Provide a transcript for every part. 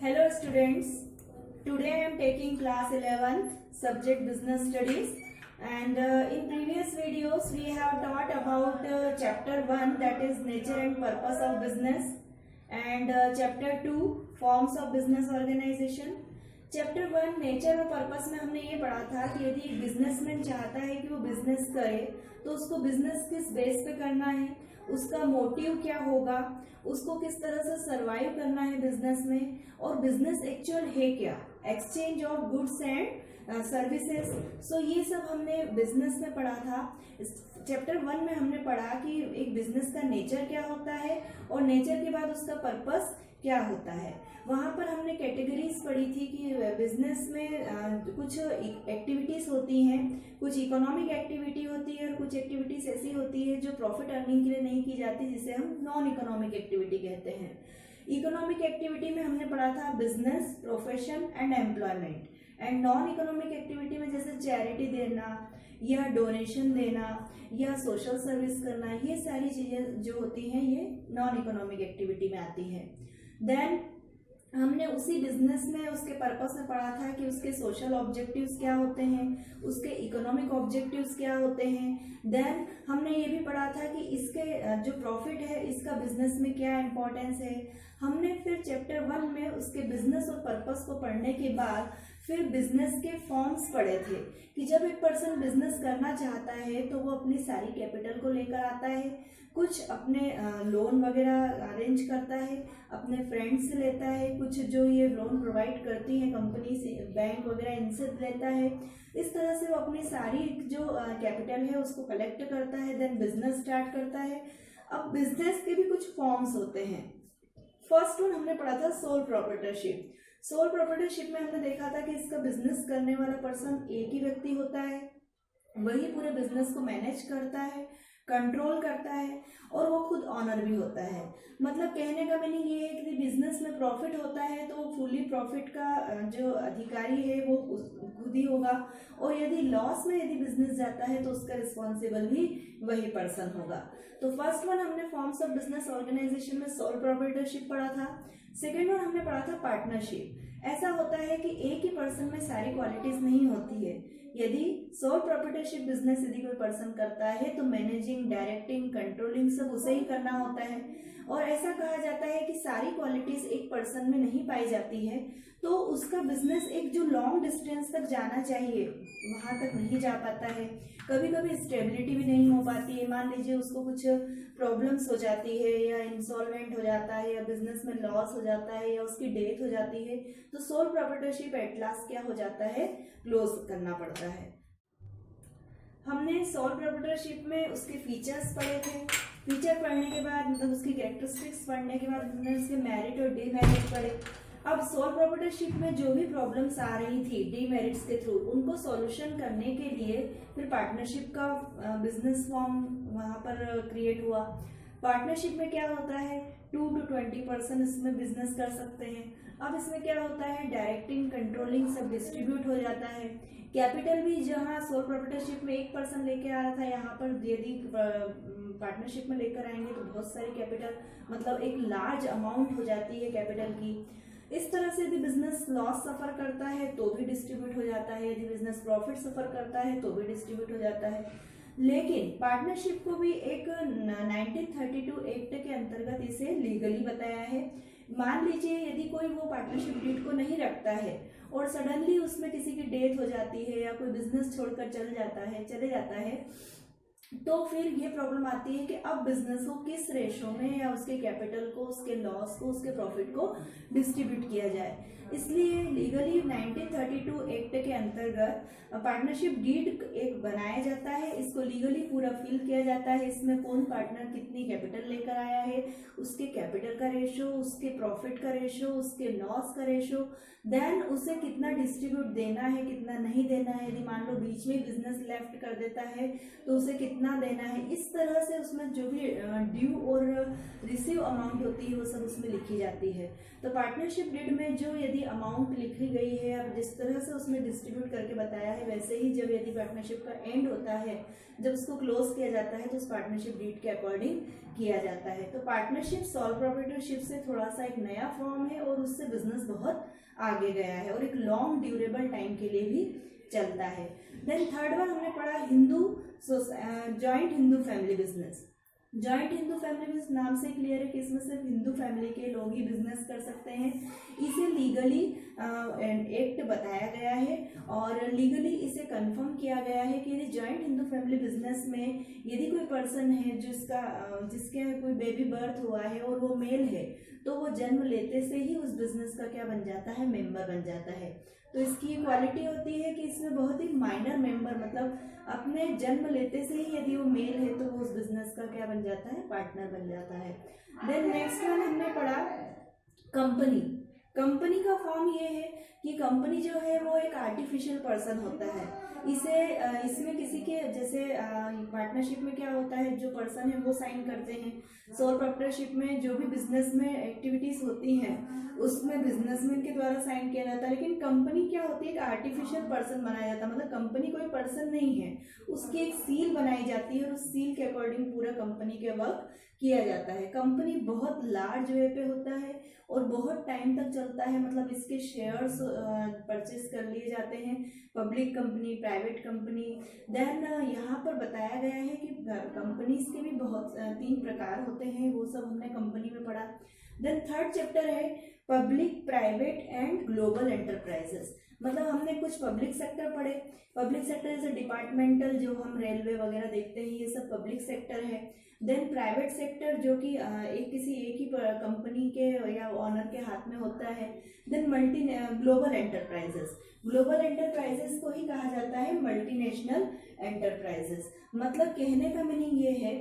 Hello students, today I am taking class 11th subject business studies and in previous videos we have taught about chapter 1 that is nature and purpose of business and chapter 2 forms of business organization. Chapter 1 nature और purpose में हमने ये पढ़ा था कि यदि एक businessman चाहता है कि वो बिजनेस करे तो उसको बिजनेस किस बेस पे करना है, उसका मोटिव क्या होगा, उसको किस तरह से सरवाइव करना है बिजनेस में, और बिजनेस एक्चुअल है क्या, exchange of goods and services. So ये सब हमने बिजनेस में पढ़ा था। चैप्टर 1 में हमने पढ़ा कि एक बिजनेस का नेचर क्या होता है और नेचर के बाद उसका पर्पस क्या होता है। वहां पर हमने कैटेगरीज पढ़ी थी कि बिजनेस में कुछ एक्टिविटीज होती हैं, कुछ इकोनॉमिक एक्टिविटी होती है और कुछ एक्टिविटीज ऐसी होती है जो प्रॉफिट अर्निंग के लिए नहीं की जाती, जिसे हम नॉन इकोनॉमिक एक्टिविटी कहते हैं। इकोनॉमिक एक्टिविटी में हमने पढ़ा था business, profession and employment, and non economic activity में जैसे चैरिटी देना या डोनेशन देना या सोशल सर्विस करना, ये सारी चीजें जो होती हैं ये नॉन इकोनॉमिक एक्टिविटी में आती है। देन हमने उसी बिजनेस में उसके पर्पस में पढ़ा था कि उसके सोशल ऑब्जेक्टिव्स क्या होते हैं, उसके इकोनॉमिक ऑब्जेक्टिव्स क्या होते हैं। देन हमने ये भी पढ़ा था कि इसके जो प्रॉफिट है इसका बिजनेस में क्या इम्पोर्टेंस है। हमने फिर चैप्टर 1 में उसके बिजनेस और पर्पस को पढ़ने के बाद फिर बिजनेस के फॉर्म्स पढ़े थे कि जब एक पर्सन बिजनेस करना चाहता है तो वो अपनी सारी कैपिटल को लेकर आता है, कुछ अपने लोन वगैरह अरेंज करता है, अपने फ्रेंड्स से लेता है, कुछ जो ये लोन प्रोवाइड करती है कंपनी से, बैंक वगैरह, इनसे लेता है। इस तरह से वो अपनी सारी जो कैपिटल है उसको कलेक्ट करता है, देन बिजनेस स्टार्ट करता है। अब बिजनेस के भी कुछ फॉर्म्स होते हैं। फर्स्ट वन हमने पढ़ा था सोल प्रोप्राइटरशिप। सोल प्रोप्राइटरशिप में हमने देखा था कि इसका बिजनेस करने वाला पर्सन एक ही व्यक्ति होता है, वही पूरे बिजनेस को मैनेज करता है, कंट्रोल करता है और वो खुद ऑनर भी होता है। मतलब कहने का मीनिंग ये है कि बिजनेस में प्रॉफिट होता है तो फुली प्रॉफिट का जो अधिकारी है वो खुद ही होगा, और यदि लॉस में यदि बिजनेस जाता है तो उसका रिस्पॉन्सिबल भी वही पर्सन होगा। तो फर्स्ट वन हमने फॉर्म्स ऑफ बिजनेस ऑर्गेनाइजेशन में सोल प्रोप्राइटरशिप पढ़ा था। सेकेंड वन हमने पढ़ा था पार्टनरशिप। ऐसा होता है कि एक ही पर्सन में सारी क्वालिटीज नहीं होती है। यदि सोल प्रोप्राइटरशिप बिजनेस यदि कोई पर्सन करता है तो मैनेजिंग, डायरेक्टिंग, कंट्रोलिंग सब उसे ही करना होता है, और ऐसा कहा जाता है कि सारी क्वालिटीज एक पर्सन में नहीं पाई जाती है तो उसका बिजनेस एक जो लॉन्ग डिस्टेंस तक जाना चाहिए वहां तक नहीं जा पाता है। कभी कभी स्टेबिलिटी भी नहीं हो पाती है। मान लीजिए उसको कुछ प्रॉब्लम्स हो जाती है या इंसॉल्वेंट हो जाता है या बिजनेस में लॉस हो जाता है या उसकी डेथ हो जाती है तो सोल प्रोप्राइटरशिप एट लास्ट क्या हो जाता है, क्लोज करना पड़ता है। हमने सोल प्रोप्राइटरशिप में उसके फीचर्स पढ़े थे। फीचर पढ़ने के बाद मतलब उसकी कैरेक्टरिस्टिक्स पढ़ने के बाद हमने उसके मेरिट और डीमेरिट पढ़े। अब सोल प्रोप्राइटरशिप में जो भी प्रॉब्लम्स आ रही थी डीमेरिट्स के थ्रू, उनको सॉल्यूशन करने के लिए फिर पार्टनरशिप का बिजनेस फॉर्म वहां पर क्रिएट हुआ। पार्टनरशिप में क्या होता है, 2 to 20% इसमें बिजनेस कर सकते हैं। अब इसमें क्या होता है, डायरेक्टिंग, कंट्रोलिंग सब डिस्ट्रीब्यूट हो जाता है। कैपिटल भी जहां सोल प्रोप्राइटरशिप में एक पर्सन लेके आ रहा था, यहाँ पर यदि पार्टनरशिप में लेकर आएंगे तो बहुत सारी कैपिटल, मतलब एक लार्ज अमाउंट हो जाती है कैपिटल की। इस तरह से यदि बिजनेस लॉस सफर करता है तो भी डिस्ट्रीब्यूट हो जाता है, यदि बिजनेस प्रॉफिट सफर करता है तो भी डिस्ट्रीब्यूट हो जाता है। लेकिन पार्टनरशिप को भी एक 1932 एक्ट के अंतर्गत इसे लीगली बताया है। मान लीजिए यदि कोई वो पार्टनरशिप डीड को नहीं रखता है और सडनली उसमें किसी की डेथ हो जाती है या कोई बिजनेस छोड़कर चले जाता है तो फिर ये प्रॉब्लम आती है कि अब बिजनेस को किस रेशो में या उसके कैपिटल को, उसके लॉस को, उसके प्रॉफिट को डिस्ट्रीब्यूट किया जाए। इसलिए लीगली 1932 एक्ट के अंतर्गत पार्टनरशिप डीड एक बनाया जाता है। इसको लीगली पूरा फिल किया जाता है। इसमें कौन पार्टनर कितनी कैपिटल लेकर आया है, उसके कैपिटल का रेशो, उसके प्रॉफिट का रेशो, उसके लॉस का रेशो, देन उसे कितना डिस्ट्रीब्यूट देना है, कितना नहीं देना है। यदि मान लो बीच में बिजनेस लेफ्ट कर देता है तो उसे कितना इतना देना है, इस तरह से उसमें जो भी ड्यू और रिसीव अमाउंट होती है वो सब उसमें लिखी जाती है। तो पार्टनरशिप डीड में जो यदि अमाउंट लिखी गई है, अब जिस तरह से उसमें डिस्ट्रीब्यूट करके बताया है, वैसे ही जब यदि पार्टनरशिप का एंड होता है, जब उसको क्लोज किया जाता है, तो उस पार्टनरशिप डीड के अकॉर्डिंग किया जाता है। तो पार्टनरशिप सोल प्रोप्राइटरशिप से थोड़ा सा एक नया फॉर्म है और उससे बिजनेस बहुत आगे गया है और एक लॉन्ग ड्यूरेबल टाइम के लिए भी चलता है। देन थर्ड वन हमने पढ़ा joint Hindu family business. Joint Hindu family business नाम से क्लियर है कि इसमें सिर्फ हिंदू फैमिली के लोग ही बिजनेस कर सकते हैं। इसे लीगली एक्ट बताया गया है और लीगली इसे कंफर्म किया गया है कि यदि जॉइंट हिंदू फैमिली बिजनेस में यदि कोई पर्सन है जिसके कोई बेबी बर्थ हुआ है और वो मेल है, तो वो जन्म लेते से ही उस बिजनेस का क्या बन जाता है, मेंबर बन जाता है। तो इसकी क्वालिटी होती है कि इसमें बहुत ही माइनर मेंबर, मतलब अपने जन्म लेते से ही यदि वो मेल है तो वो उस बिजनेस का क्या बन जाता है, पार्टनर बन जाता है। देन नेक्स्ट वन हमने पढ़ा कंपनी। कंपनी का फॉर्म ये है कि कंपनी जो है वो एक आर्टिफिशियल पर्सन होता है। इसमें किसी के जैसे पार्टनरशिप में क्या होता है, जो पर्सन है वो साइन करते हैं। सोल प्रोप्राइटरशिप में जो भी बिजनेस में एक्टिविटीज होती हैं उसमें बिजनेसमैन के द्वारा साइन किया जाता है, लेकिन कंपनी क्या होती है, एक आर्टिफिशियल पर्सन बनाया जाता है। मतलब कंपनी कोई पर्सन नहीं है, उसकी एक सील बनाई जाती है और उस सील के अकॉर्डिंग पूरा कंपनी के वर्क किया जाता है। कंपनी बहुत लार्ज वे पे होता है और बहुत टाइम तक चलता है, मतलब इसके शेयर्स परचेज कर लिए जाते हैं। Public company, private company. Then यहाँ पर बताया गया है कि कंपनीज के भी बहुत 3 प्रकार होते हैं, वो सब हमने कंपनी में पढ़ा। देन थर्ड चैप्टर है public, private and global enterprises. मतलब हमने कुछ पब्लिक सेक्टर पढ़े। पब्लिक सेक्टर जैसे डिपार्टमेंटल, जो हम रेलवे वगैरह देखते हैं, ये सब पब्लिक सेक्टर है। देन प्राइवेट सेक्टर जो कि एक ही कंपनी के या ऑनर के हाथ में होता है। Then global enterprises. Global enterprises को ही कहा जाता है मल्टीनेशनल एंटरप्राइजेस। मतलब कहने का मीनिंग ये है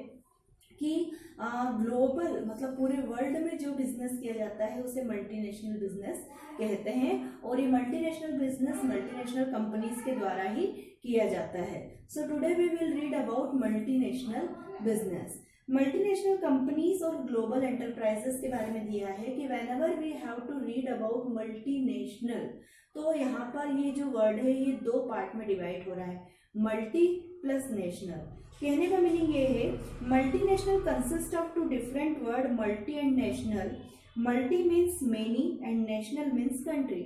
कि ग्लोबल मतलब पूरे वर्ल्ड में जो बिजनेस किया जाता है उसे मल्टीनेशनल बिजनेस कहते हैं और ये मल्टीनेशनल बिजनेस मल्टीनेशनल कंपनीज के द्वारा ही किया जाता है। So today we will read about multinational business. Multinational companies और ग्लोबल एंटरप्राइजेस के बारे में दिया है कि whenever we have to read about multinational, तो यहाँ पर ये जो वर्ड है ये 2 पार्ट में डिवाइड हो रहा है, मल्टी प्लस नेशनल। कहने का मीनिंग ये है multinational consist of 2 different word, multi and national. Multi means many and national means country.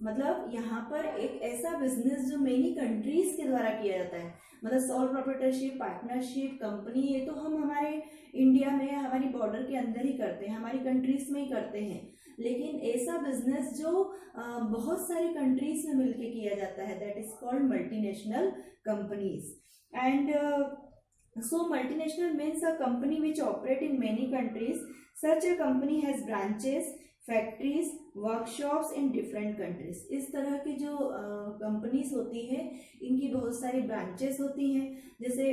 मतलब यहाँ पर एक ऐसा बिजनेस जो मेनी कंट्रीज के द्वारा किया जाता है, मतलब सोल प्रोप्राइटरशिप, पार्टनरशिप, कंपनी, ये तो हम हमारे इंडिया में हमारी बॉर्डर के अंदर ही करते हैं, हमारी कंट्रीज में ही करते हैं। लेकिन ऐसा बिजनेस जो बहुत सारी कंट्रीज में मिलकर किया जाता है, that is called multinational companies. And so multinational means a company which operate in many countries. Such a company has branches, factories, workshops in different countries. इस तरह की जो कंपनीज होती है इनकी बहुत सारी ब्रांचेस होती हैं। जैसे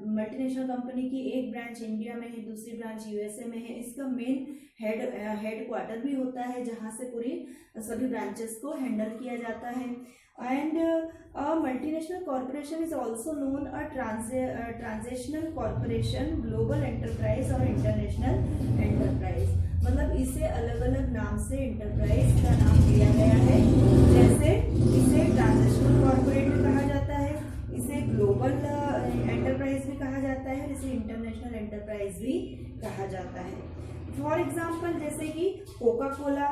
मल्टीनेशनल कंपनी की एक ब्रांच इंडिया में है, दूसरी ब्रांच यूएसए में है। इसका मेन हेड क्वार्टर भी होता है जहाँ से पूरी सभी ब्रांचेस को हैंडल किया जाता है। And a multinational corporation is also known a transnational corporation, global enterprise और इंटरनेशनल एंटरप्राइज। मतलब इसे अलग अलग नाम से इंटरप्राइज का नाम दिया गया है। जैसे इसे ट्रांजेशनल कॉरपोरेट भी कहा जाता है, इसे ग्लोबल एंटरप्राइज भी कहा जाता है, इसे इंटरनेशनल एंटरप्राइज भी कहा जाता है। फॉर एग्जाम्पल जैसे कि Coca Cola,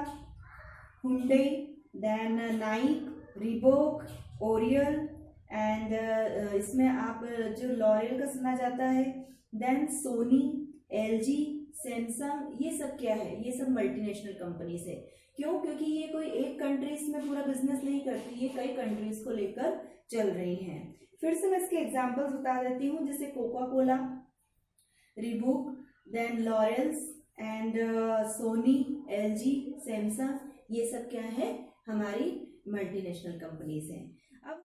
Hyundai, then Nike, Reebok, L'Oreal and इसमें आप जो लॉरियल का सुना जाता है, देन सोनी, एलजी, सैमसंग, ये सब क्या है, ये सब मल्टीनेशनल कंपनीज है। क्यों? क्योंकि ये कोई एक कंट्रीज में पूरा बिजनेस नहीं करती, ये कई कंट्रीज को लेकर चल रही हैं। फिर से मैं इसके एग्जांपल्स बता देती हूँ, जैसे Coca Cola, Reebok, then L'Oreals and Sony, LG, Samsung, ये सब क्या है, हमारी मल्टीनेशनल कंपनीज हैं।